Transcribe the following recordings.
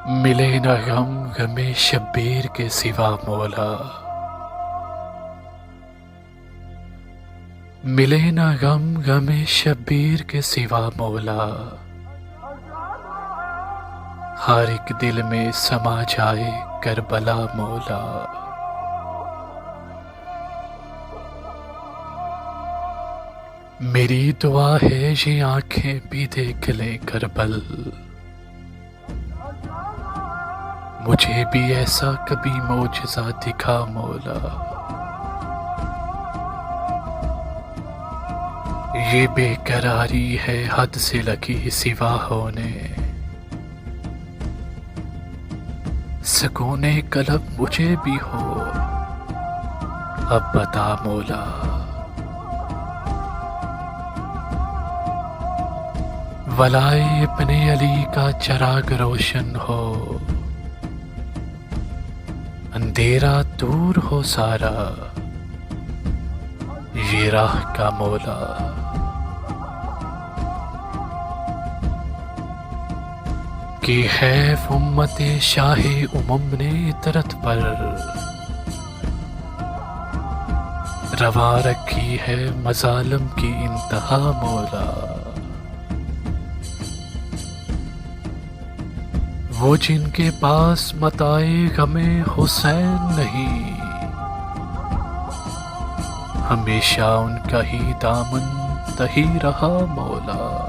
ملے نہ غم غم شبیر کے سوا مولا، ملے نہ غم غم شبیر کے سوا مولا، ہر ایک دل میں سما جائے کربلا مولا۔ میری دعا ہے یہ آنکھیں بھی دیکھ لیں کربل، مجھے بھی ایسا کبھی معجزہ دکھا مولا۔ یہ بے قراری ہے حد سے لگی سوا ہونے، سکون قلب مجھے بھی ہو اب بتا مولا۔ ولائے ابن علی کا چراغ روشن ہو، اندھیرا دور ہو سارا یہ راہ کا مولا۔ کہ ہے امت شاہ امم نے عطرت پر روا رکھی ہے مظالم کی انتہا مولا۔ وہ جن کے پاس متاع غم حسین نہیں، ہمیشہ ان کا ہی دامن تہی رہا مولا۔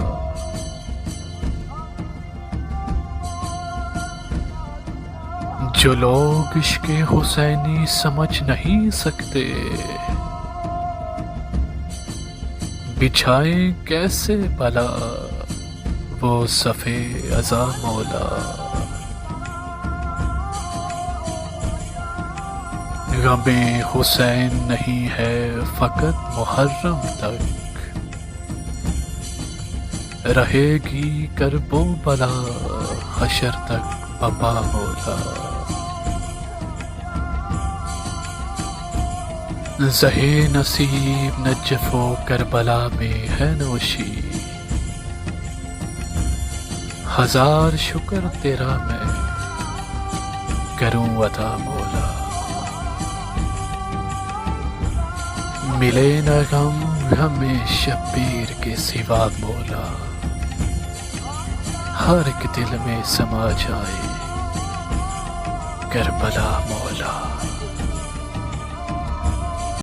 جو لوگ عشق حسینی سمجھ نہیں سکتے، بچھائیں کیسے بلا وہ صف عزا مولا۔ غم حسین نہیں ہے فقط محرم تک، رہے گی کرب و بلا حشر تک پپا مولا۔ زہے نصیب نجف و کربلا میں ہے نوشی، ہزار شکر تیرا میں کروں عطا مولا۔ ملے نہ غم غم شبیر کے سوا مولا، ہر ایک دل میں سما جائے کربلا مولا۔